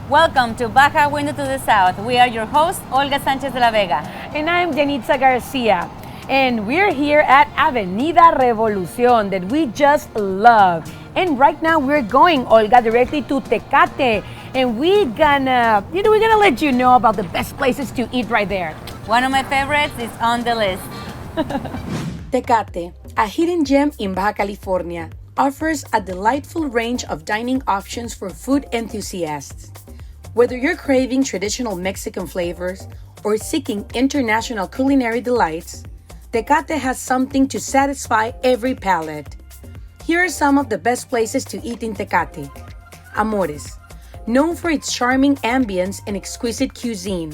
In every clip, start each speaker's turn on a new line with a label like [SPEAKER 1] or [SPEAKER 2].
[SPEAKER 1] Welcome to Baja Window to the South. We are your hosts, Olga Sanchez de la Vega.
[SPEAKER 2] And I'm Denisse Garcia. And we're here at Avenida Revolucion that we just love. And right now we're going, Olga, directly to Tecate. And we're gonna let you know about the best places to eat right there.
[SPEAKER 1] One of my favorites is on the list.
[SPEAKER 2] Tecate, a hidden gem in Baja California, offers a delightful range of dining options for food enthusiasts. Whether you're craving traditional Mexican flavors or seeking international culinary delights, Tecate has something to satisfy every palate. Here are some of the best places to eat in Tecate. Amores, known for its charming ambience and exquisite cuisine,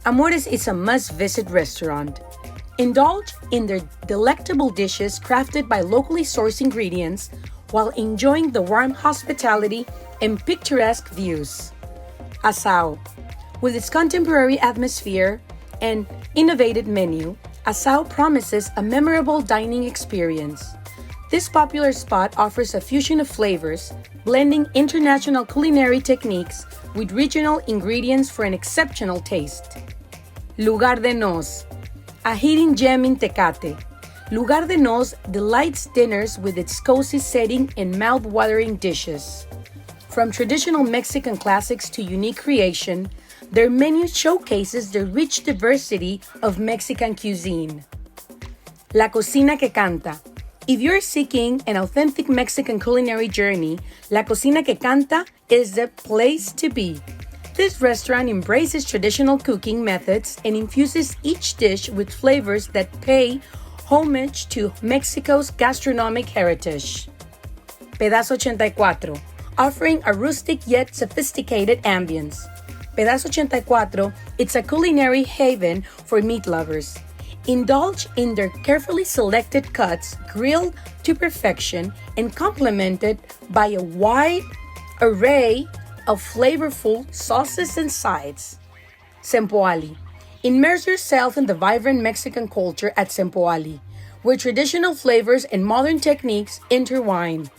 [SPEAKER 2] Amores is a must-visit restaurant. Indulge in their delectable dishes crafted by locally sourced ingredients while enjoying the warm hospitality and picturesque views. Asao, with its contemporary atmosphere and innovative menu, Asao promises a memorable dining experience. This popular spot offers a fusion of flavors, blending international culinary techniques with regional ingredients for an exceptional taste. Lugar de Nos, a hidden gem in Tecate. Lugar de Nos delights dinners with its cozy setting and mouth-watering dishes. From traditional Mexican classics to unique creation, their menu showcases the rich diversity of Mexican cuisine. La Cocina que Canta. If you're seeking an authentic Mexican culinary journey, La Cocina que Canta is the place to be. This restaurant embraces traditional cooking methods and infuses each dish with flavors that pay homage to Mexico's gastronomic heritage. Pedazo 84, offering a rustic yet sophisticated ambience. Pedazo 84, it's a culinary haven for meat lovers. Indulge in their carefully selected cuts, grilled to perfection and complemented by a wide array of flavorful sauces and sides. Sempoali. Immerse yourself in the vibrant Mexican culture at Sempoali, where traditional flavors and modern techniques intertwine.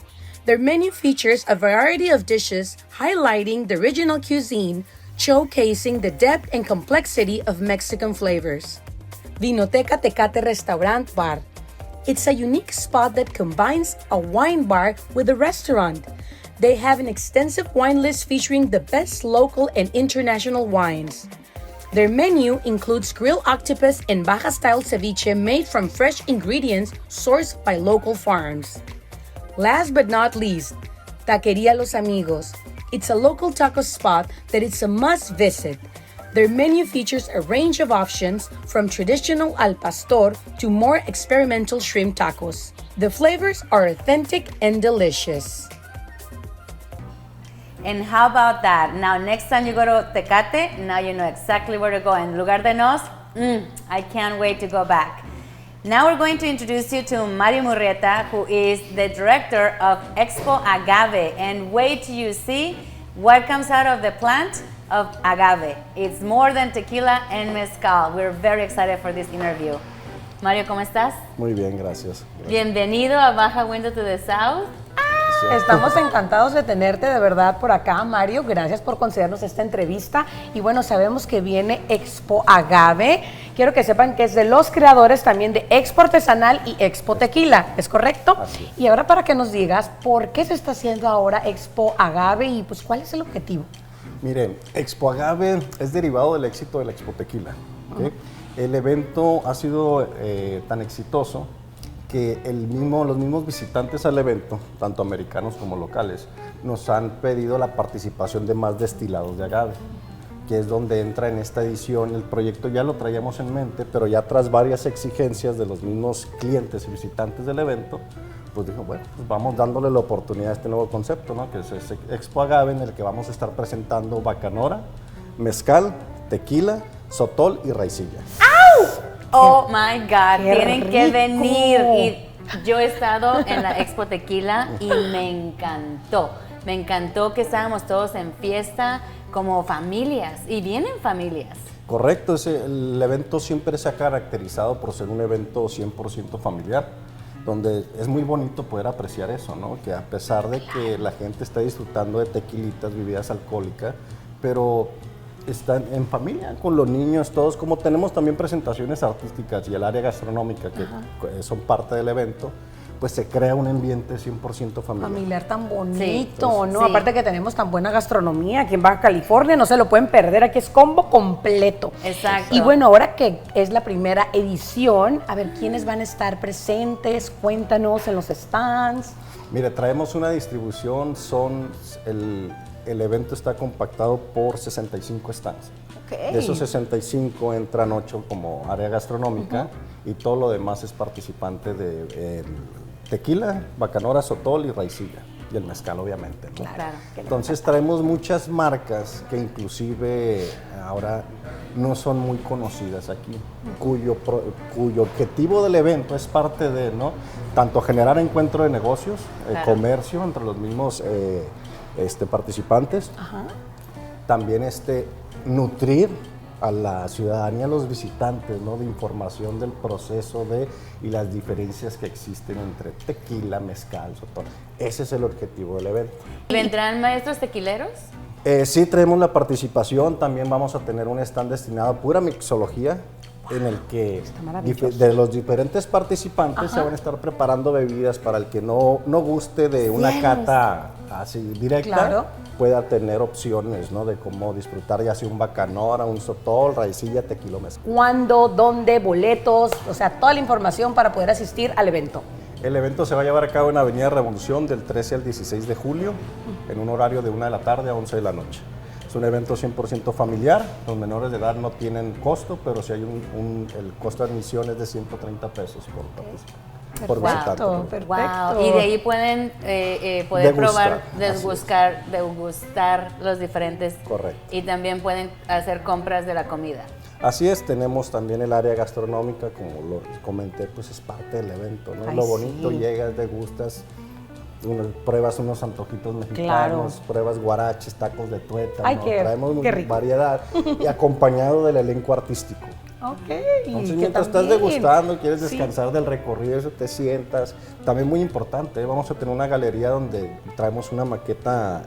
[SPEAKER 2] Their menu features a variety of dishes highlighting the original cuisine, showcasing the depth and complexity of Mexican flavors. Vinoteca Tecate Restaurant Bar. It's a unique spot that combines a wine bar with a restaurant. They have an extensive wine list featuring the best local and international wines. Their menu includes grilled octopus and Baja-style ceviche made from fresh ingredients sourced by local farms. Last but not least, Taqueria Los Amigos. It's a local taco spot that is a must-visit. Their menu features a range of options from traditional al pastor to more experimental shrimp tacos. The flavors are authentic and delicious.
[SPEAKER 1] And how about that? Now, next time you go to Tecate, now you know exactly where to go. And Lugar de Nos, I can't wait to go back. Now we're going to introduce you to Mario Murrieta, who is the director of Expo Agave. And wait till you see what comes out of the plant of agave. It's more than tequila and mezcal. We're very excited for this interview. Mario, ¿cómo estás?
[SPEAKER 3] Muy bien, gracias.
[SPEAKER 1] Bienvenido a Baja Window to the South.
[SPEAKER 2] Estamos encantados de tenerte de verdad por acá, Mario. Gracias por concedernos esta entrevista. Y bueno, sabemos que viene Expo Agave. Quiero que sepan que es de los creadores también de Expo Artesanal y Expo Tequila, ¿es correcto?
[SPEAKER 3] Así es.
[SPEAKER 2] Y ahora para que nos digas por qué se está haciendo ahora Expo Agave y pues cuál es el objetivo.
[SPEAKER 3] Mire, Expo Agave es derivado del éxito de la Expo Tequila. ¿Okay? El evento ha sido tan exitoso que los mismos visitantes al evento, tanto americanos como locales, nos han pedido la participación de más destilados de agave, que es donde entra en esta edición. El proyecto ya lo traíamos en mente, pero ya tras varias exigencias de los mismos clientes y visitantes del evento, pues dijo, bueno, pues vamos dándole la oportunidad a este nuevo concepto, ¿no? Que es Expo Agave, en el que vamos a estar presentando bacanora, mezcal, tequila, sotol y raicilla.
[SPEAKER 1] Oh my God,
[SPEAKER 2] Qué
[SPEAKER 1] tienen
[SPEAKER 2] rico.
[SPEAKER 1] que venir. Y yo he estado en la Expo Tequila y me encantó. Me encantó que estábamos todos en fiesta como familias y vienen familias.
[SPEAKER 3] Correcto, el evento siempre se ha caracterizado por ser un evento 100% familiar, donde es muy bonito poder apreciar eso, ¿no? Que a pesar de que la gente está disfrutando de tequilitas, bebidas alcohólicas, pero están en familia, con los niños, todos, como tenemos también presentaciones artísticas y el área gastronómica que son parte del evento, pues se crea un ambiente 100% familiar.
[SPEAKER 2] Familiar tan bonito,
[SPEAKER 1] Sí.
[SPEAKER 2] ¿no?
[SPEAKER 1] Sí.
[SPEAKER 2] Aparte que tenemos tan buena gastronomía aquí en Baja California, no se lo pueden perder, aquí es combo completo.
[SPEAKER 1] Exacto.
[SPEAKER 2] Y bueno, ahora que es la primera edición, a ver, ¿quiénes van a estar presentes? Cuéntanos en los stands.
[SPEAKER 3] Mire, traemos una distribución, el evento está compactado por 65 stands.
[SPEAKER 2] Ok.
[SPEAKER 3] De esos 65 entran 8 como área gastronómica y todo lo demás es participante de tequila, bacanora, sotol y raicilla. Y el mezcal, obviamente, ¿no?
[SPEAKER 1] Claro.
[SPEAKER 3] Entonces traemos muchas marcas que inclusive ahora no son muy conocidas aquí, cuyo objetivo del evento es parte de, ¿no? Tanto generar encuentro de negocios,
[SPEAKER 1] Claro.
[SPEAKER 3] comercio entre los mismos participantes, también nutrir a la ciudadanía, a los visitantes, ¿no? De información del proceso y las diferencias que existen entre tequila, mezcal, sotol. Ese es el objetivo del evento.
[SPEAKER 1] ¿Vendrán maestros tequileros?
[SPEAKER 3] Sí, traemos la participación, también vamos a tener un stand destinado a pura mixología, en el que de los diferentes participantes se van a estar preparando bebidas para el que no guste de una cata así directa,
[SPEAKER 2] Claro.
[SPEAKER 3] pueda tener opciones, ¿no? De cómo disfrutar ya sea un bacanora, un sotol, raicilla, tequila, mezcal.
[SPEAKER 2] ¿Cuándo, dónde, boletos? O sea, toda la información para poder asistir al evento.
[SPEAKER 3] El evento se va a llevar a cabo en Avenida Revolución del 13 al 16 de julio, en un horario de 1 de la tarde a 11 de la noche. Es un evento 100% familiar, los menores de edad no tienen costo, pero sí hay el costo de admisión es de 130 pesos por participante. Por visitante.
[SPEAKER 2] Perfecto.
[SPEAKER 1] Wow. Y de ahí pueden
[SPEAKER 3] Degustar,
[SPEAKER 1] probar,
[SPEAKER 3] así
[SPEAKER 1] degustar los diferentes.
[SPEAKER 3] Correcto.
[SPEAKER 1] Y también pueden hacer compras de la comida.
[SPEAKER 3] Así es, tenemos también el área gastronómica, como lo comenté, pues es parte del evento, ¿no?
[SPEAKER 2] Ay,
[SPEAKER 3] Lo bonito,
[SPEAKER 2] sí.
[SPEAKER 3] llegas, degustas, pruebas unos antojitos mexicanos, pruebas guaraches, tacos de tuétano,
[SPEAKER 2] Ay,
[SPEAKER 3] traemos
[SPEAKER 2] qué rico.
[SPEAKER 3] variedad y acompañado del elenco artístico.
[SPEAKER 2] Ok.
[SPEAKER 3] Entonces,
[SPEAKER 2] que
[SPEAKER 3] mientras estás
[SPEAKER 2] también.
[SPEAKER 3] degustando, quieres
[SPEAKER 2] Sí.
[SPEAKER 3] descansar del recorrido, eso te sientas. También muy importante, vamos a tener una galería donde traemos una maqueta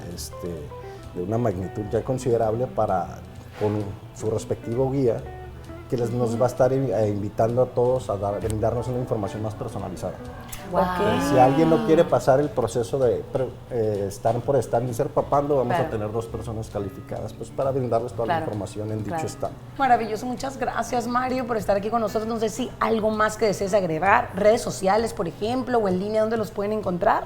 [SPEAKER 3] de una magnitud ya considerable con su respectivo guía, que nos va a estar invitando a todos a brindarnos una información más personalizada.
[SPEAKER 1] Wow.
[SPEAKER 3] Si alguien no quiere pasar el proceso de estar por stand y ser papando, vamos
[SPEAKER 1] Claro.
[SPEAKER 3] a tener 2 personas calificadas pues, para brindarles toda la
[SPEAKER 1] Claro.
[SPEAKER 3] información en dicho
[SPEAKER 1] Claro.
[SPEAKER 3] stand.
[SPEAKER 2] Maravilloso, muchas gracias Mario por estar aquí con nosotros. No sé si algo más que desees agregar, redes sociales por ejemplo, o en línea donde los pueden encontrar.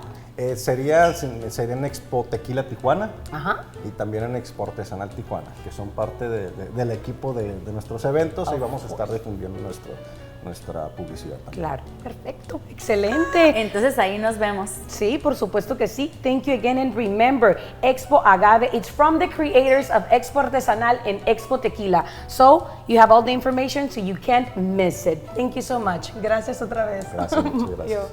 [SPEAKER 3] Sería en Expo Tequila Tijuana
[SPEAKER 2] Ajá.
[SPEAKER 3] y también en Expo Artesanal Tijuana, que son parte del equipo de nuestros eventos y vamos a estar difundiendo nuestra publicidad también.
[SPEAKER 2] Claro, perfecto, excelente.
[SPEAKER 1] Entonces ahí nos vemos.
[SPEAKER 2] Sí, por supuesto que sí. Thank you again and remember, Expo Agave, it's from the creators of Expo Artesanal and Expo Tequila. So, you have all the information so you can't miss it. Thank you so much. Gracias otra vez.
[SPEAKER 3] Gracias, muchas gracias.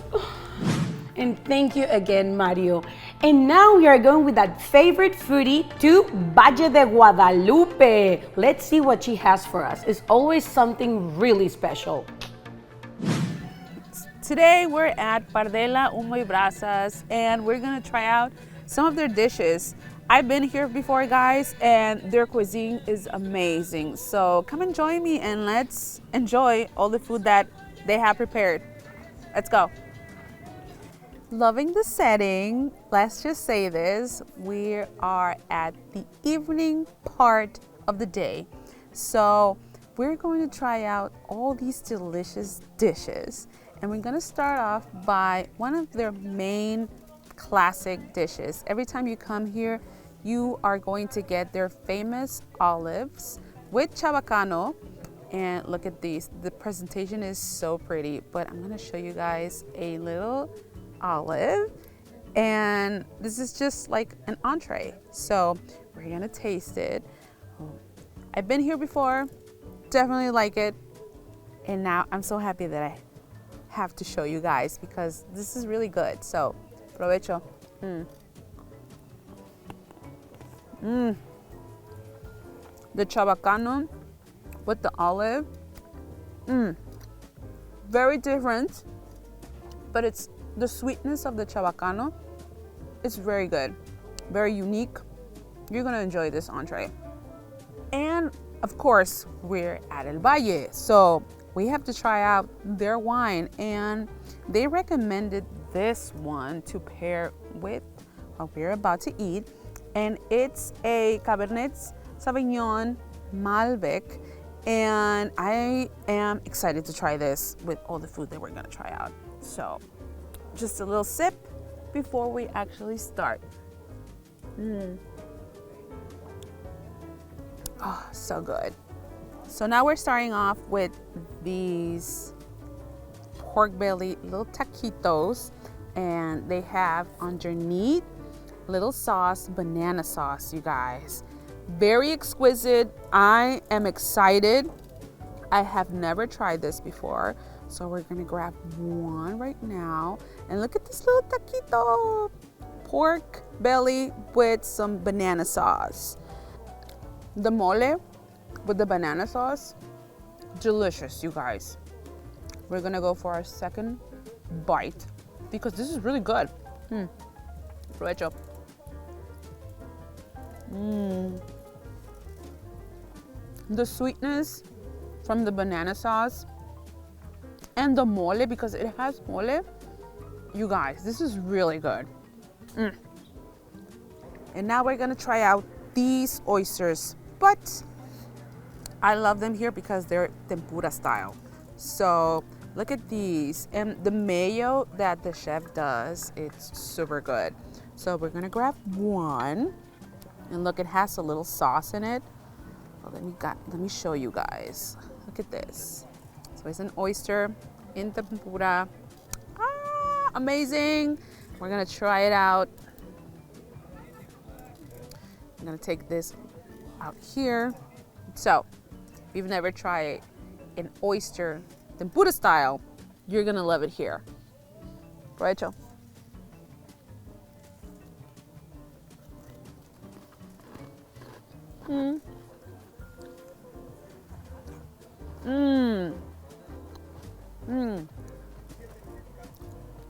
[SPEAKER 2] And thank you again, Mario. And now we are going with that favorite foodie to Valle de Guadalupe. Let's see what she has for us. It's always something really special.
[SPEAKER 4] Today we're at Pardella, Humo y Brasas, and we're gonna try out some of their dishes. I've been here before, guys, and their cuisine is amazing. So come and join me and let's enjoy all the food that they have prepared. Let's go. Loving the setting. Let's just say this, we are at the evening part of the day. So we're going to try out all these delicious dishes. And we're gonna start off by one of their main classic dishes. Every time you come here, you are going to get their famous olives with chabacano. And look at these, the presentation is so pretty, but I'm gonna show you guys a little olive. And this is just like an entree. So we're gonna taste it. I've been here before, definitely like it. And now I'm so happy that I have to show you guys because this is really good. So, provecho. The chabacano with the olive, very different, but it's the sweetness of the chabacano. It's very good, very unique. You're gonna enjoy this entree. And of course, we're at El Valle, so we have to try out their wine. And they recommended this one to pair with what we're about to eat. And it's a Cabernet Sauvignon Malbec. And I am excited to try this with all the food that we're gonna try out. So just a little sip before we actually start. Oh, so good. So now we're starting off with these pork belly little taquitos, and they have underneath little sauce, banana sauce, you guys. Very exquisite. I am excited. I have never tried this before, so we're gonna grab one right now. And look at this little taquito, pork belly with some banana sauce. The mole with the banana sauce, delicious, you guys. We're gonna go for our second bite because this is really good. Provecho. The sweetness from the banana sauce and the mole, because it has mole, you guys, this is really good. And now we're gonna try out these oysters, but I love them here because they're tempura style. So look at these, and the mayo that the chef does, it's super good. So we're gonna grab one, and look, it has a little sauce in it. Well, let me show you guys. Look at this. So it's an oyster in tempura. Amazing. We're gonna try it out. I'm gonna take this out here. So if you've never tried an oyster tempura style, you're gonna love it here. Provecho.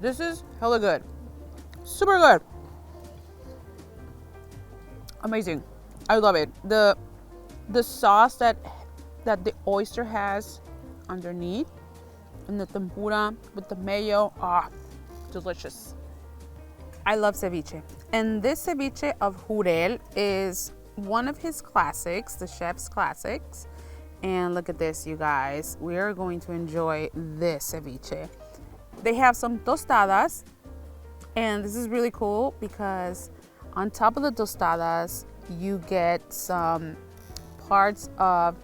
[SPEAKER 4] This is hella good. Super good. Amazing. I love it. The sauce that the oyster has underneath, and the tempura with the mayo, delicious. I love ceviche. And this ceviche of Jurel is one of his classics, the chef's classics. And look at this, you guys. We are going to enjoy this ceviche. They have some tostadas, and this is really cool because on top of the tostadas, you get some parts of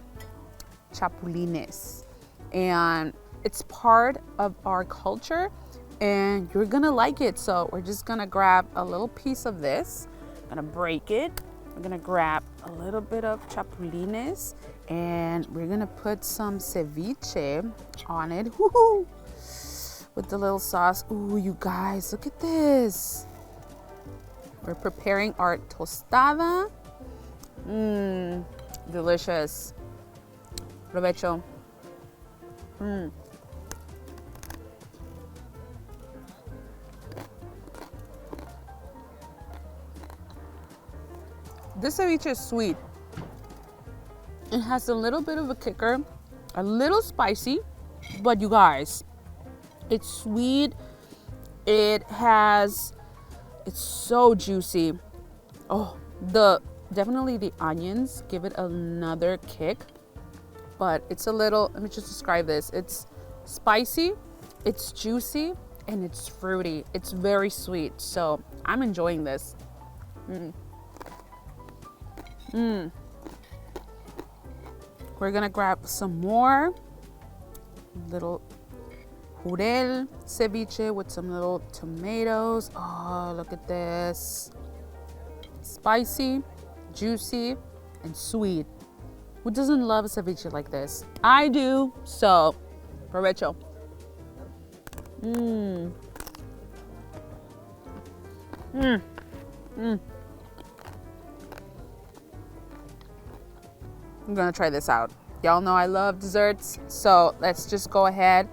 [SPEAKER 4] chapulines. And it's part of our culture, and you're gonna like it. So we're just gonna grab a little piece of this. I'm gonna break it. We're gonna grab a little bit of chapulines, and we're gonna put some ceviche on it. Woo-hoo! With the little sauce. Ooh, you guys, look at this. We're preparing our tostada. Delicious. Provecho. This ceviche is sweet. It has a little bit of a kicker, a little spicy, but you guys, it's sweet. It's so juicy. Oh, definitely the onions give it another kick, but it's a little, let me just describe this. It's spicy, it's juicy, and it's fruity. It's very sweet, so I'm enjoying this. We're gonna grab some more little Jurel ceviche with some little tomatoes. Oh, look at this. Spicy, juicy, and sweet. Who doesn't love a ceviche like this? I do, so provecho. I'm gonna try this out. Y'all know I love desserts, so let's just go ahead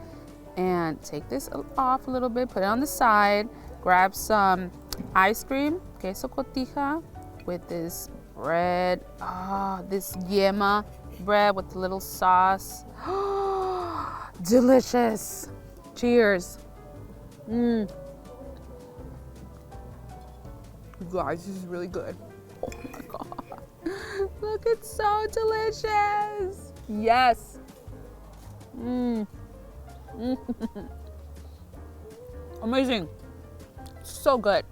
[SPEAKER 4] and take this off a little bit, put it on the side, grab some ice cream, queso cotija, with this bread. Ah, this yema bread with a little sauce. Delicious. Cheers. You guys, this is really good. Oh my God. Look, it's so delicious. Yes. Amazing. So good.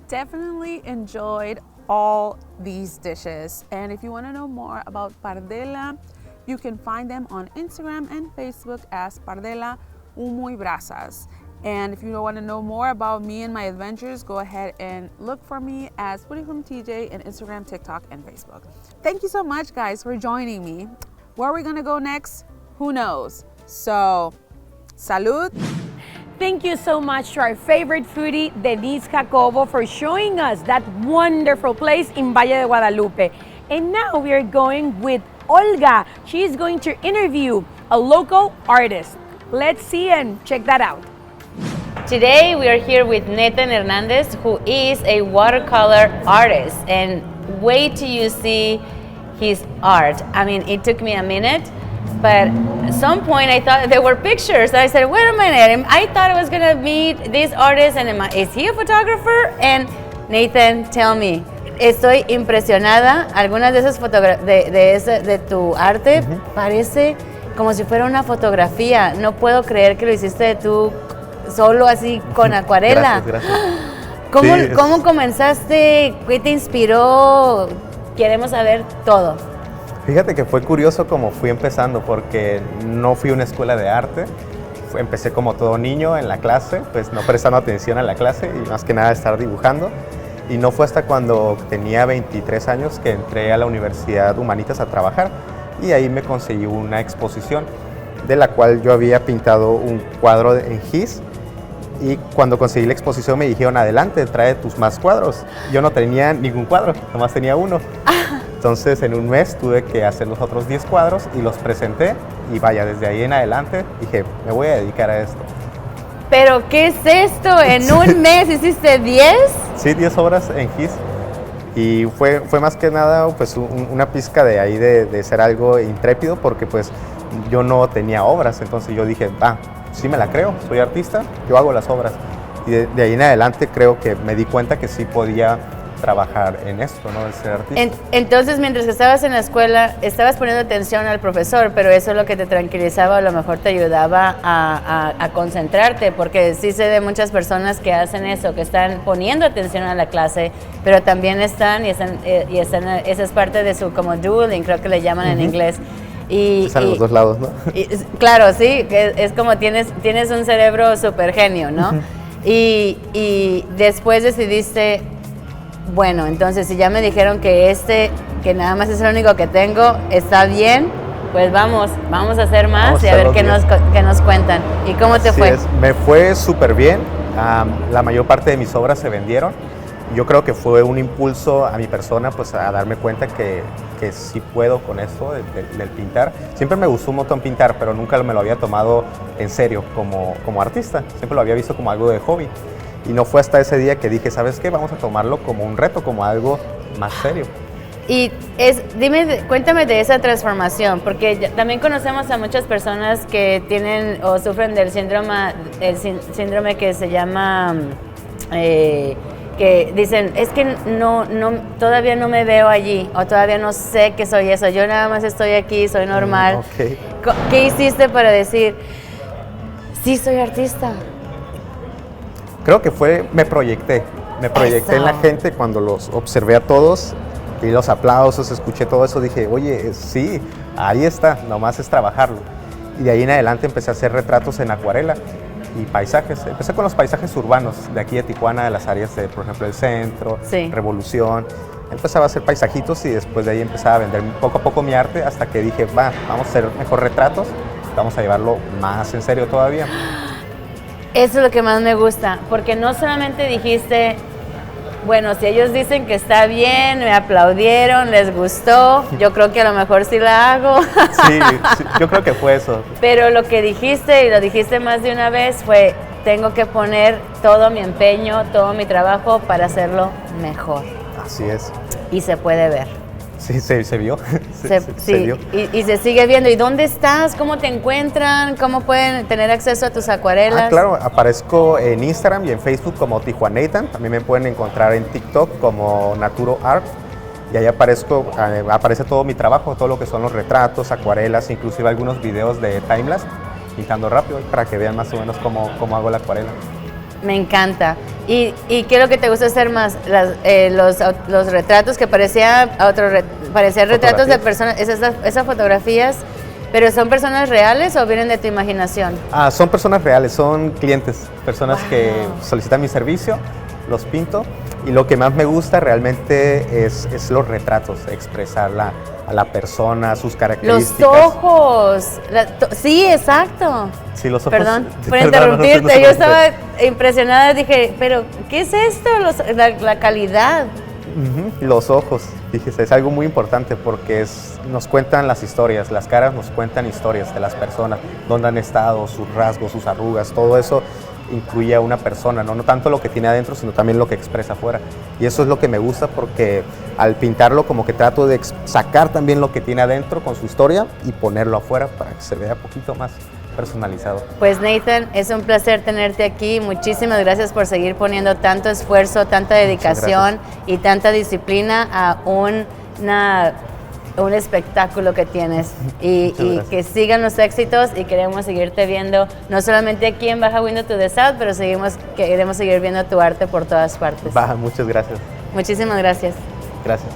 [SPEAKER 4] Definitely enjoyed all these dishes. And if you want to know more about Pardella, you can find them on Instagram and Facebook as Pardella Humo y Brasas. And if you want to know more about me and my adventures, go ahead and look for me as Foodie from TJ in Instagram, TikTok, and Facebook. Thank you so much, guys, for joining me. Where are we going to go next? Who knows? So, salud.
[SPEAKER 2] Thank you so much to our favorite foodie, Denisse Jacob, for showing us that wonderful place in Valle de Guadalupe. And now we are going with Olga. She is going to interview a local artist. Let's see and check that out.
[SPEAKER 1] Today we are here with Nathan Hernandez, who is a watercolor artist. And wait till you see his art. I mean, it took me a minute, but at some point I thought there were pictures. I said, wait a minute, I thought I was gonna meet this artist, and is he a photographer? And Nathan, tell me. Estoy impresionada. Algunas de esas de tu arte parece como si fuera una fotografía. No puedo creer que lo hiciste tú solo así con acuarela.
[SPEAKER 5] Gracias.
[SPEAKER 1] ¿Cómo comenzaste? ¿Qué te inspiró? Queremos saber todo.
[SPEAKER 5] Fíjate que fue curioso cómo fui empezando, porque no fui a una escuela de arte. Empecé como todo niño en la clase, pues no prestando atención a la clase y más que nada estar dibujando. Y no fue hasta cuando tenía 23 años que entré a la Universidad Humanitas a trabajar, y ahí me conseguí una exposición de la cual yo había pintado un cuadro en gis, y cuando conseguí la exposición me dijeron, adelante, trae tus más cuadros. Yo no tenía ningún cuadro, nomás tenía uno. Entonces en un mes tuve que hacer los otros 10 cuadros y los presenté, y vaya, desde ahí en adelante dije, me voy a dedicar a esto.
[SPEAKER 1] ¿Pero qué es esto? ¿En un mes hiciste 10?
[SPEAKER 5] Sí, 10 obras en gis. Y fue más que nada pues una pizca de ahí de ser algo intrépido, porque pues yo no tenía obras. Entonces yo dije, sí me la creo, soy artista, yo hago las obras. Y de ahí en adelante creo que me di cuenta que sí podía trabajar en esto, ¿no? De ser artista.
[SPEAKER 1] Entonces, mientras que estabas en la escuela, estabas poniendo atención al profesor, pero eso es lo que te tranquilizaba, a lo mejor te ayudaba a concentrarte, porque sí sé de muchas personas que hacen eso, que están poniendo atención a la clase, pero también esa es parte de su como doodling, creo que le llaman en inglés.
[SPEAKER 5] Están los dos lados, ¿no?
[SPEAKER 1] Claro, sí, es como tienes un cerebro súper genio, ¿no? Y después decidiste, bueno, entonces si ya me dijeron que que nada más es el único que tengo, está bien, pues vamos a hacer más y a ver qué nos cuentan. ¿Y cómo te fue?
[SPEAKER 5] Me fue súper bien. La mayor parte de mis obras se vendieron. Yo creo que fue un impulso a mi persona, pues a darme cuenta que sí puedo con esto del pintar. Siempre me gustó un montón pintar, pero nunca me lo había tomado en serio como artista. Siempre lo había visto como algo de hobby. Y no fue hasta ese día que dije, ¿sabes qué? Vamos a tomarlo como un reto, como algo más serio.
[SPEAKER 1] Y cuéntame de esa transformación, porque también conocemos a muchas personas que tienen o sufren del síndrome que se llama, que dicen, es que todavía no me veo allí, o todavía no sé que soy eso, yo nada más estoy aquí, soy normal.
[SPEAKER 5] Okay.
[SPEAKER 1] ¿Qué hiciste para decir, sí soy artista?
[SPEAKER 5] Creo que me proyecté en la gente cuando los observé a todos y los aplausos, escuché todo eso, dije, oye, sí, ahí está, nomás es trabajarlo. Y de ahí en adelante empecé a hacer retratos en acuarela y paisajes. Empecé con los paisajes urbanos de aquí de Tijuana, de las áreas de, por ejemplo, el centro,
[SPEAKER 1] sí.
[SPEAKER 5] Revolución. Empezaba a hacer paisajitos y después de ahí empezaba a vender poco a poco mi arte, hasta que dije, vamos a hacer mejor retratos, vamos a llevarlo más en serio todavía.
[SPEAKER 1] Eso es lo que más me gusta, porque no solamente dijiste, bueno, si ellos dicen que está bien, me aplaudieron, les gustó, yo creo que a lo mejor sí la hago.
[SPEAKER 5] Sí, yo creo que fue eso.
[SPEAKER 1] Pero lo que dijiste, y lo dijiste más de una vez, fue, tengo que poner todo mi empeño, todo mi trabajo para hacerlo mejor.
[SPEAKER 5] Así es.
[SPEAKER 1] y se puede ver.
[SPEAKER 5] Sí, se vio.
[SPEAKER 1] Se
[SPEAKER 5] se vio.
[SPEAKER 1] Y se sigue viendo. ¿Y dónde estás? ¿Cómo te encuentran? ¿Cómo pueden tener acceso a tus acuarelas?
[SPEAKER 5] Claro, aparezco en Instagram y en Facebook como Tijuanatan. También me pueden encontrar en TikTok como Naturo Art. Y ahí aparece todo mi trabajo, todo lo que son los retratos, acuarelas, inclusive algunos videos de timelapse, pintando rápido para que vean más o menos cómo hago la acuarela.
[SPEAKER 1] Me encanta. ¿Y qué es lo que te gusta hacer más? Los retratos que parecían retratos de personas, esas fotografías, pero ¿son personas reales o vienen de tu imaginación?
[SPEAKER 5] Son personas reales, son clientes, personas que solicitan mi servicio, los pinto. Y lo que más me gusta realmente es los retratos, expresar a la persona, sus características.
[SPEAKER 1] Los ojos. Sí, exacto.
[SPEAKER 5] Sí, los ojos.
[SPEAKER 1] Perdón por interrumpirte. Yo estaba impresionada. Dije, pero ¿qué es esto? La calidad.
[SPEAKER 5] Los ojos. Fíjese, es algo muy importante porque nos cuentan las historias. Las caras nos cuentan historias de las personas, dónde han estado, sus rasgos, sus arrugas, todo eso incluye a una persona, ¿no? No tanto lo que tiene adentro, sino también lo que expresa afuera. Y eso es lo que me gusta porque al pintarlo como que trato de sacar también lo que tiene adentro con su historia y ponerlo afuera para que se vea un poquito más personalizado.
[SPEAKER 1] Pues Nathan, es un placer tenerte aquí. Muchísimas gracias por seguir poniendo tanto esfuerzo, tanta dedicación y tanta disciplina a un espectáculo que tienes y que sigan los éxitos y queremos seguirte viendo no solamente aquí en Baja Window to the South, pero queremos seguir viendo tu arte por todas partes.
[SPEAKER 5] Muchas gracias.
[SPEAKER 1] Muchísimas gracias.
[SPEAKER 5] Gracias.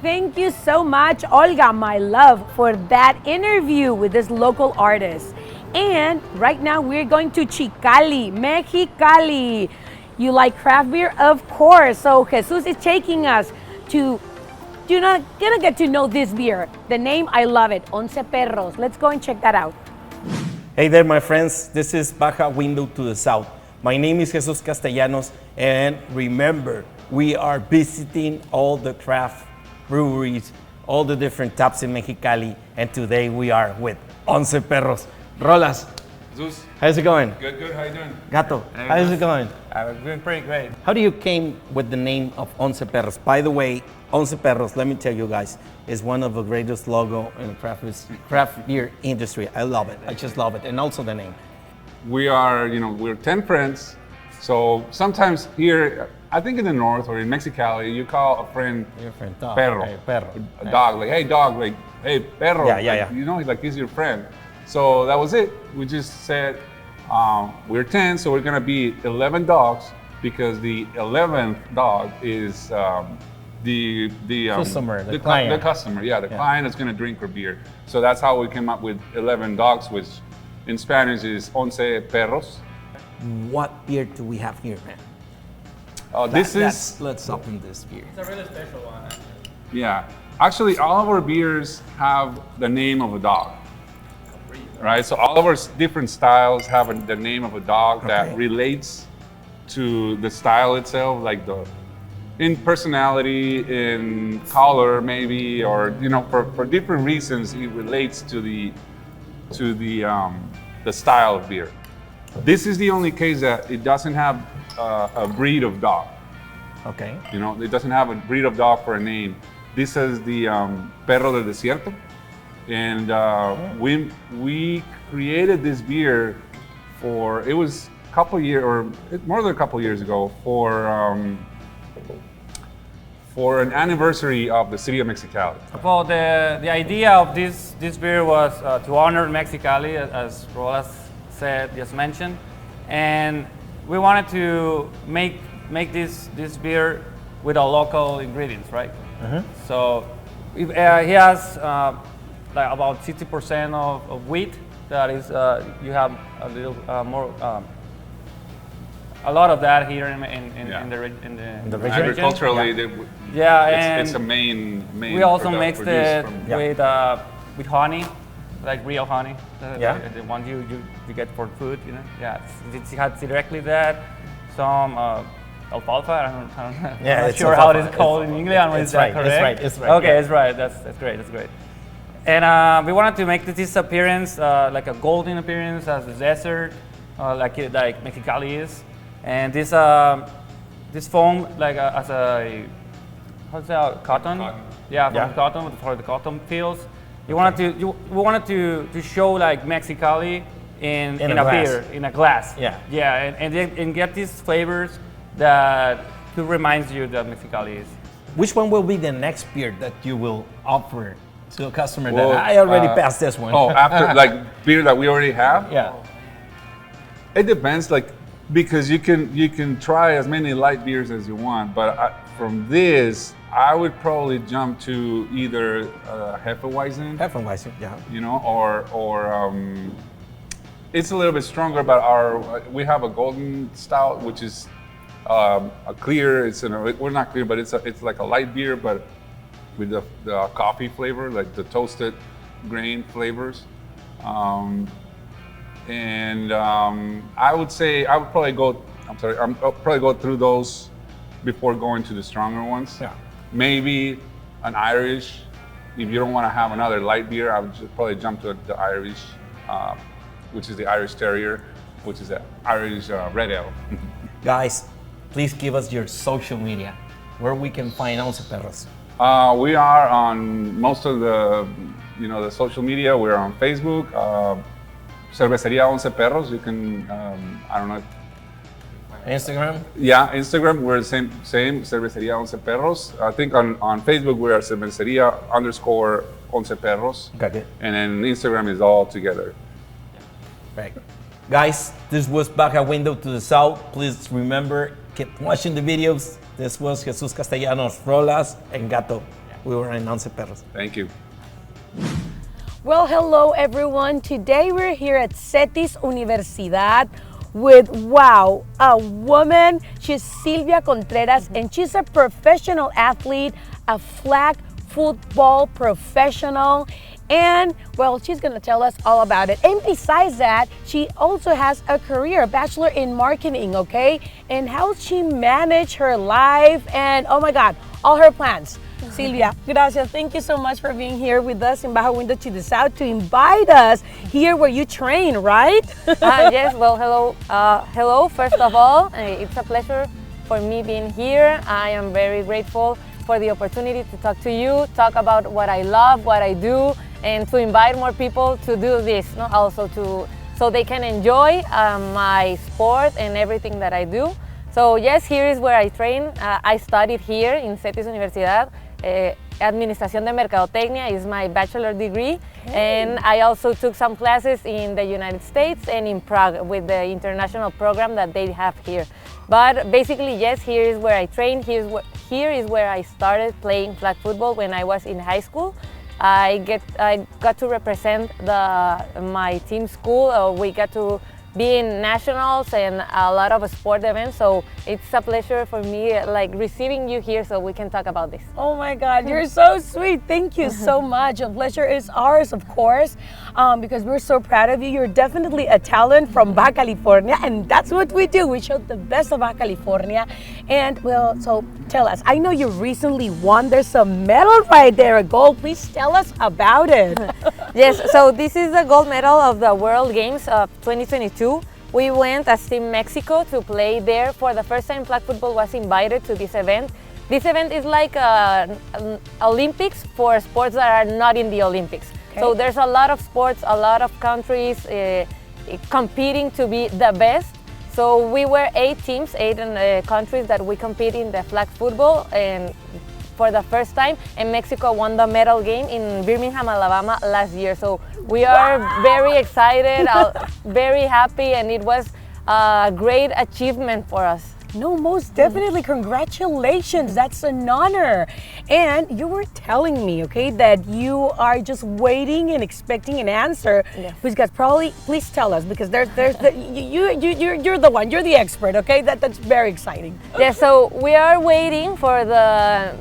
[SPEAKER 2] Thank you so much, Olga, my love, for that interview with this local artist. And right now we're going to Chicali, Mexicali. You like craft beer? Of course. So Jesus is taking us to you're not gonna get to know this beer. The name, I love it, Once Perros. Let's go and check that out.
[SPEAKER 6] Hey there, my friends. This is Baja Window to the South. My name is Jesus Castellanos, and remember, we are visiting all the craft breweries, all the different taps in Mexicali, and today we are with Once Perros. Rolas,
[SPEAKER 7] Zeus,
[SPEAKER 6] how's it going?
[SPEAKER 7] good. How you doing?
[SPEAKER 6] Gato, how's it going?
[SPEAKER 7] I'm doing pretty great.
[SPEAKER 6] How do you came with the name of Once Perros? By the way, Once Perros, let me tell you guys, is one of the greatest logo in the craft beer industry. I love it. I just love it. And also the name.
[SPEAKER 7] We're 10 friends. So sometimes here, I think in the north or in Mexicali, you call a friend
[SPEAKER 6] Your friend, dog.
[SPEAKER 7] perro.
[SPEAKER 6] Hey, perro.
[SPEAKER 7] A dog, like, hey dog, like, hey perro.
[SPEAKER 6] Yeah.
[SPEAKER 7] You know, he's your friend. So that was it. We just said, we're 10, so we're gonna be 11 dogs because the 11th dog is the
[SPEAKER 6] customer, the
[SPEAKER 7] the
[SPEAKER 6] client.
[SPEAKER 7] customer, the client is going to drink our beer. So that's how we came up with 11 dogs, which in Spanish is once perros.
[SPEAKER 6] What beer do we have here, man? Let's open this beer.
[SPEAKER 7] It's a really special one. Yeah, actually, all of our beers have the name of a dog. Right, so all of our different styles have the name of a dog that relates to the style itself, like in personality, in color, maybe, or for different reasons, it relates to the style of beer. This is the only case that it doesn't have a breed of dog.
[SPEAKER 6] Okay.
[SPEAKER 7] It doesn't have a breed of dog for a name. This is the Perro del Desierto, and we created this beer it was a couple years, or more than a couple years ago, for an anniversary of the city of Mexicali.
[SPEAKER 8] Well, the idea of this beer was to honor Mexicali, as Rolas just mentioned, and we wanted to make this beer with our local ingredients, right?
[SPEAKER 6] Mm-hmm.
[SPEAKER 8] So he has like about 60% of wheat. That is, you have a little more. A lot of that here in the region.
[SPEAKER 7] Agriculturally, it's a main.
[SPEAKER 8] We also mixed it with honey, like real honey. The one you get for food, it has directly that. Some alfalfa. I don't know. I'm not sure how it is called in English. Is that correct?
[SPEAKER 6] It's right.
[SPEAKER 8] Okay, it's right. That's great. And we wanted to make this appearance like a golden appearance as the desert, like Mexicali is. And this foam, like as a how's that, cotton?
[SPEAKER 7] Cotton.
[SPEAKER 8] Yeah, from
[SPEAKER 6] Yeah.
[SPEAKER 8] cotton for the cotton fields. We wanted to show like Mexicali in
[SPEAKER 6] In
[SPEAKER 8] a
[SPEAKER 6] a glass.
[SPEAKER 8] beer, in a glass.
[SPEAKER 6] Yeah.
[SPEAKER 8] Yeah, and get these flavors that could remind you that Mexicali is.
[SPEAKER 6] Which one will be the next beer that you will offer to a customer
[SPEAKER 7] Well,
[SPEAKER 6] that I already passed this one?
[SPEAKER 7] Oh, after like beer that we already have?
[SPEAKER 6] Yeah.
[SPEAKER 7] It depends, like, because you can try as many light beers as you want, but from this, I would probably jump to either Hefeweizen,
[SPEAKER 6] Hefeweizen, yeah.
[SPEAKER 7] you know, or it's a little bit stronger, but we have a golden stout, which is a clear. We're not clear, but it's like a light beer, but with the coffee flavor, like the toasted grain flavors. I would say I'll probably go through those before going to the stronger ones.
[SPEAKER 6] Yeah.
[SPEAKER 7] Maybe an Irish. If you don't want to have another light beer, I would just probably jump to the Irish, which is the Irish Terrier, which is the Irish Red Ale.
[SPEAKER 6] Guys, please give us your social media where we can find Once Perros.
[SPEAKER 7] We are on most of the social media. We're on Facebook, Cervecería Once Perros. You can, I don't know.
[SPEAKER 6] Instagram?
[SPEAKER 7] Yeah, Instagram, we're same, Cervecería Once Perros. I think on Facebook, we're Cervecería_Once Perros.
[SPEAKER 6] Okay.
[SPEAKER 7] And then Instagram is all together.
[SPEAKER 6] Right. Guys, this was Baja Window to the South. Please remember, keep watching the videos. This was Jesus Castellanos, Rolas, and Gato. We were in Once Perros.
[SPEAKER 7] Thank you.
[SPEAKER 2] Well, hello everyone. Today we're here at Cetis Universidad with, wow, a woman. She's Silvia Contreras, and she's a professional athlete, a flag football professional. And well, she's gonna tell us all about it. And besides that, she also has a career, a bachelor in marketing, okay? And how she managed her life and, oh my God, all her plans. Silvia, gracias. Thank you so much for being here with us in Baja Window to the South to invite us here where you train, right?
[SPEAKER 9] Yes, well, hello. Hello, first of all. It's a pleasure for me being here. I am very grateful for the opportunity to talk to you, talk about what I love, what I do, and to invite more people to do this, also so they can enjoy my sport and everything that I do. So yes, here is where I train. I studied here in Cetis Universidad. Administración de Mercadotecnia is my bachelor degree, and I also took some classes in the United States and in Prague with the international program that they have here. But basically, yes, here is where I train. Here is where I started playing flag football when I was in high school. I got to represent my team school. We got to be in nationals and a lot of sport events, so it's a pleasure for me like receiving you here so we can talk about this.
[SPEAKER 2] Oh my God, you're so sweet. Thank you so much. The pleasure is ours, of course, because we're so proud of you. You're definitely a talent from Baja California, and that's what we do. We show the best of Baja California. And well, so tell us, I know you recently won. There's a medal right there, a gold. Please tell us about it.
[SPEAKER 9] Yes, so this is the gold medal of the World Games of 2022. We went as Team Mexico to play there. For the first time, flag football was invited to this event. This event is like an Olympics for sports that are not in the Olympics. Okay. So there's a lot of sports, a lot of countries competing to be the best. So we were 8 teams, 8 countries that we compete in the flag football, and for the first time, and Mexico won the medal game in Birmingham, Alabama last year. So we are very excited, very happy, and it was a great achievement for us.
[SPEAKER 2] No, most definitely. Congratulations. That's an honor. And you were telling me, okay, that you are just waiting and expecting an answer.
[SPEAKER 9] Yes.
[SPEAKER 2] Because probably, please tell us, because you're the one, you're the expert, okay? That's very exciting.
[SPEAKER 9] Yeah, so we are waiting for the,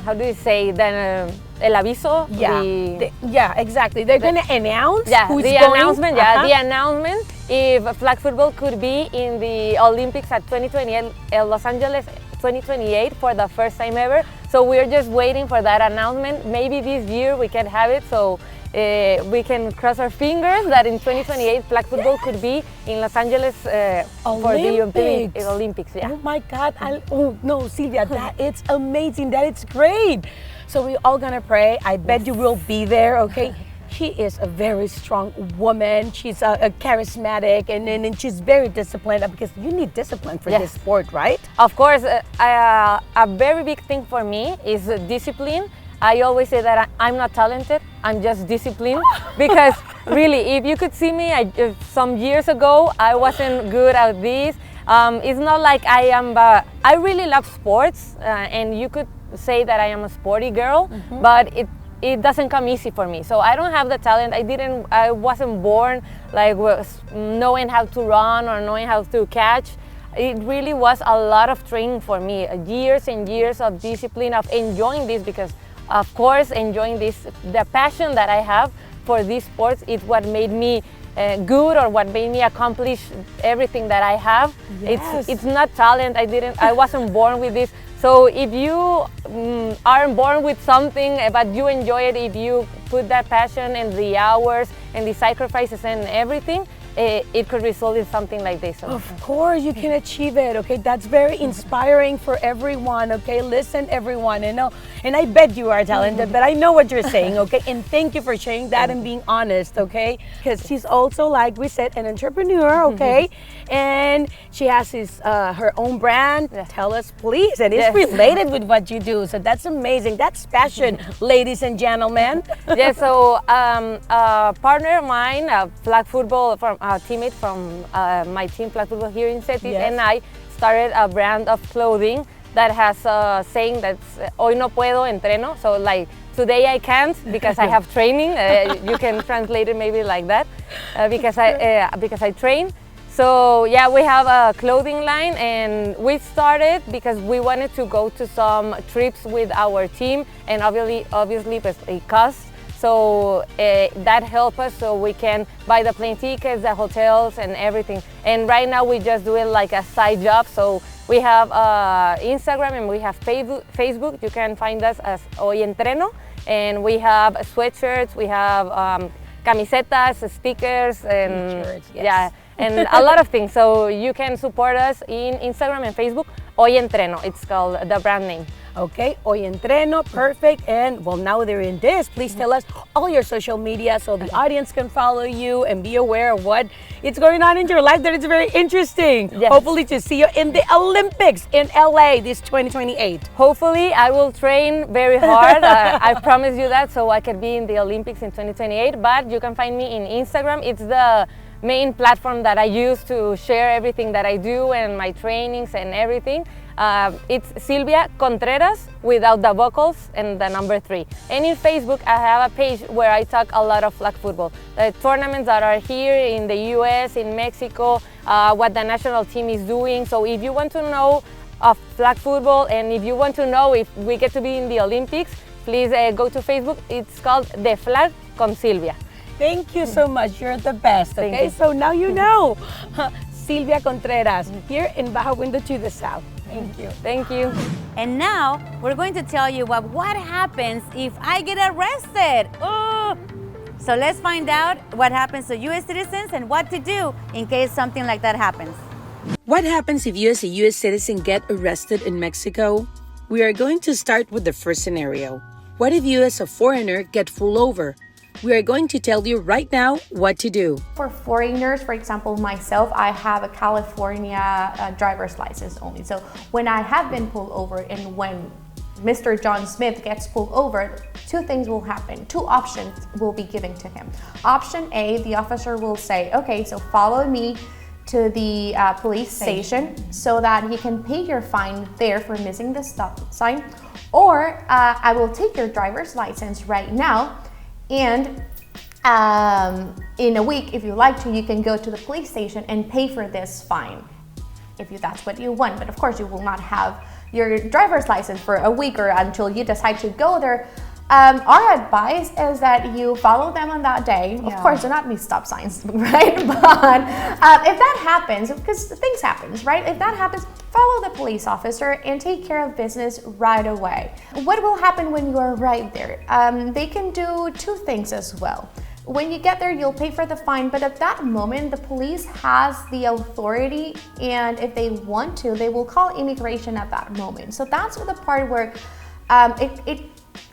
[SPEAKER 9] how do you say, el aviso?
[SPEAKER 2] Yeah, yeah, exactly. They're going to announce who's
[SPEAKER 9] the
[SPEAKER 2] going.
[SPEAKER 9] Announcement, yeah, the announcement if flag football could be in the Olympics at 2028, Los Angeles 2028 for the first time ever. So we're just waiting for that announcement. Maybe this year we can have it. So we can cross our fingers that in 2028 flag football could be in Los Angeles for the Olympics. Yeah.
[SPEAKER 2] Oh my God! Oh no, Silvia, that it's amazing. That it's great. So we're all gonna pray. I bet you will be there. Okay. She is a very strong woman. She's a charismatic, and she's very disciplined because you need discipline for this sport, right?
[SPEAKER 9] Of course, a very big thing for me is discipline. I always say that I'm not talented, I'm just disciplined. Because really, if you could see me some years ago, I wasn't good at this. It's not like I am, I really love sports, and you could say that I am a sporty girl, but it doesn't come easy for me. So I don't have the talent. I wasn't born like knowing how to run or knowing how to catch. It really was a lot of training for me, years and years of discipline, of enjoying this, because of course enjoying this, the passion that I have for these sports is what made me good, or what made me accomplish everything that I have.
[SPEAKER 2] Yes.
[SPEAKER 9] It's not talent. I wasn't born with this. So if you aren't born with something but you enjoy it, if you put that passion and the hours and the sacrifices and everything, it could result in something like this.
[SPEAKER 2] Of course, you can achieve it. Okay, that's very inspiring for everyone. Okay, listen, everyone. And I bet you are talented, but I know what you're saying. Okay, and thank you for sharing that and being honest. Okay, because she's also, like we said, an entrepreneur. Okay, and she has her own brand. Tell us, please, and it's related with what you do. So that's amazing. That's passion, ladies and gentlemen.
[SPEAKER 9] Yeah. So a partner of mine, flag football from. A teammate from my team, flag football here in Cetis, and I started a brand of clothing that has a saying that's "Hoy no puedo, entreno." So like today I can't because I have training. You can translate it maybe like that, because I train. So yeah, we have a clothing line, and we started because we wanted to go to some trips with our team, and obviously it costs. So that helps us so we can buy the plane tickets, the hotels, and everything. And right now we just do it like a side job. So we have Instagram and we have Facebook. You can find us as Hoy Entreno. And we have sweatshirts, we have camisetas, stickers, and and a lot of things. So you can support us in Instagram and Facebook. Hoy Entreno, it's called the brand name.
[SPEAKER 2] Okay, Hoy Entreno, perfect. And well, now they're in this. Please tell us all your social media so the audience can follow you and be aware of what is going on in your life. That is very interesting. Yes. Hopefully to see you in the Olympics in LA this 2028.
[SPEAKER 9] Hopefully, I will train very hard. I promise you that, so I can be in the Olympics in 2028. But you can find me in Instagram. It's the main platform that I use to share everything that I do and my trainings and everything. It's Silvia Contreras without the vocals and the number 3. And in Facebook, I have a page where I talk a lot of flag football. The tournaments that are here in the US, in Mexico, what the national team is doing. So if you want to know of flag football, and if you want to know if we get to be in the Olympics, please go to Facebook. It's called The Flag con Silvia.
[SPEAKER 2] Thank you so much. You're the best. Okay, so now you know. Silvia Contreras here in Baja Window to the South. Thank you.
[SPEAKER 9] Thank you.
[SPEAKER 1] And now we're going to tell you what happens if I get arrested. Oh. So let's find out what happens to U.S. citizens and what to do in case something like that happens.
[SPEAKER 2] What happens if you as a U.S. citizen get arrested in Mexico? We are going to start with the first scenario. What if you as a foreigner get pulled over? We are going to tell you right now what to do.
[SPEAKER 10] For foreigners, for example, myself, I have a California driver's license only. So when I have been pulled over and when Mr. John Smith gets pulled over, 2 things will happen. 2 options will be given to him. Option A, the officer will say, okay, so follow me to the police station so that he can pay your fine there for missing the stop sign. Or I will take your driver's license right now, and in a week, if you like to, you can go to the police station and pay for this fine, if that's what you want. But of course, you will not have your driver's license for a week or until you decide to go there Our advice is that you follow them on that day. Of course, do not meet stop signs, right? But if that happens, because things happen, right? If that happens, follow the police officer and take care of business right away. What will happen when you are right there? They can do two things as well. When you get there, you'll pay for the fine, but at that moment, the police has the authority, and if they want to, they will call immigration at that moment. So that's the part where it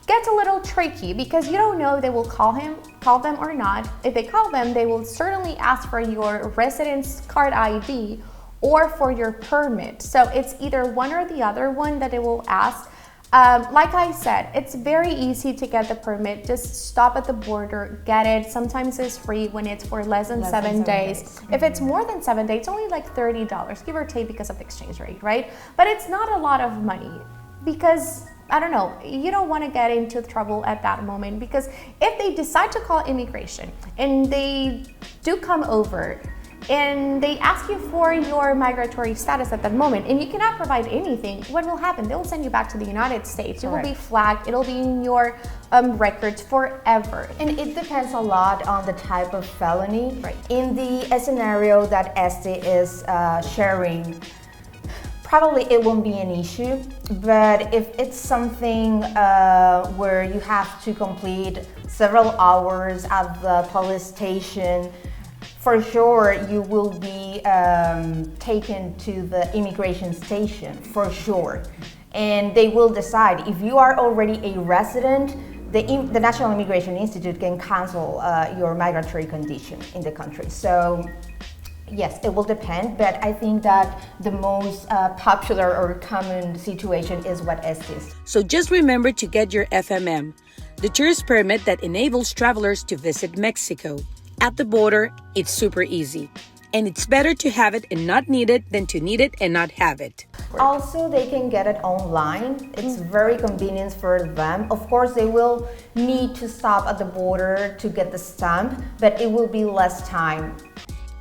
[SPEAKER 10] gets a little tricky, because you don't know if they will call them or not. If they call them, they will certainly ask for your residence card ID or for your permit. So it's either one or the other one that they will ask. Like I said, it's very easy to get the permit. Just stop at the border, get it. Sometimes it's free when it's for less than 7 days. Mm-hmm. If it's more than 7 days, it's only like $30, give or take, because of the exchange rate, right? But it's not a lot of money, because I don't know, you don't want to get into trouble at that moment, because if they decide to call immigration and they do come over and they ask you for your migratory status at that moment and you cannot provide anything, what will happen? They will send you back to the United States. You will be flagged. It'll be in your records forever.
[SPEAKER 11] And it depends a lot on the type of felony.
[SPEAKER 10] Right.
[SPEAKER 11] In the scenario that Este is sharing, probably it won't be an issue, but if it's something where you have to complete several hours at the police station, for sure you will be taken to the immigration station, for sure. And they will decide if you are already a resident. The National Immigration Institute can cancel your migratory condition in the country. So yes, it will depend, but I think that the most popular or common situation is what is.
[SPEAKER 2] So just remember to get your FMM, the tourist permit that enables travelers to visit Mexico. At the border, it's super easy. And it's better to have it and not need it than to need it and not have it.
[SPEAKER 11] Also, they can get it online. It's very convenient for them. Of course, they will need to stop at the border to get the stamp, but it will be less time.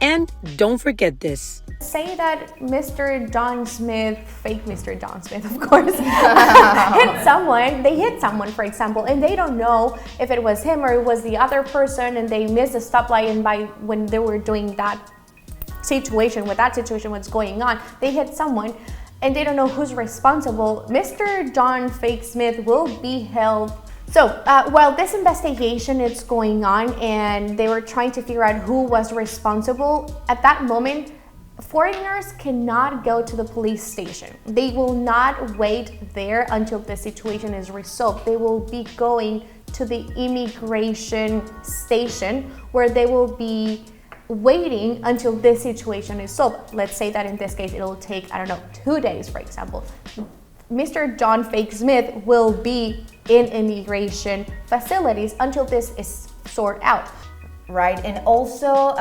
[SPEAKER 2] And don't forget this.
[SPEAKER 10] Say that Mr. John Smith, fake Mr. John Smith, of course, hit someone. They hit someone, for example, and they don't know if it was him or it was the other person, and they missed the stoplight, and when they were doing that situation, what's going on, they hit someone, and they don't know who's responsible. Mr. John Fake Smith will be held. So while this investigation is going on and they were trying to figure out who was responsible, at that moment, foreigners cannot go to the police station. They will not wait there until the situation is resolved. They will be going to the immigration station, where they will be waiting until this situation is solved. Let's say that in this case, it'll take, 2 days, for example. Mr. John Fake Smith will be in immigration facilities until this is sorted out.
[SPEAKER 11] Right, and also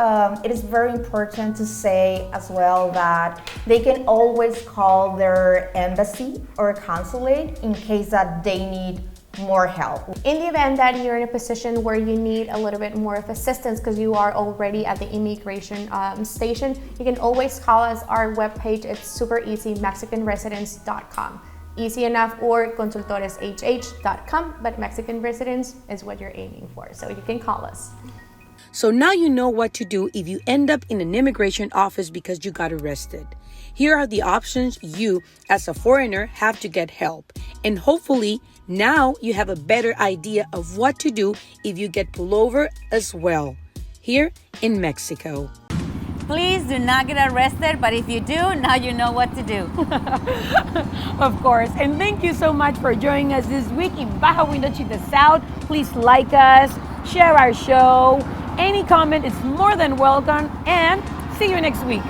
[SPEAKER 11] it is very important to say as well that they can always call their embassy or consulate in case that they need more help.
[SPEAKER 10] In the event that you're in a position where you need a little bit more of assistance because you are already at the immigration station, you can always call us. Our webpage, it's super easy, MexicanResidence.com. Easy enough, or consultoreshh.com, but Mexican residence is what you're aiming for, so you can call us.
[SPEAKER 2] So now you know what to do if you end up in an immigration office because you got arrested. Here are the options you, as a foreigner, have to get help. And hopefully, now you have a better idea of what to do if you get pulled over as well, here in Mexico.
[SPEAKER 1] Please do not get arrested, but if you do, now you know what to do.
[SPEAKER 2] Of course. And thank you so much for joining us this week in Baja Window to the South. Please like us, share our show. Any comment is more than welcome, and see you next week.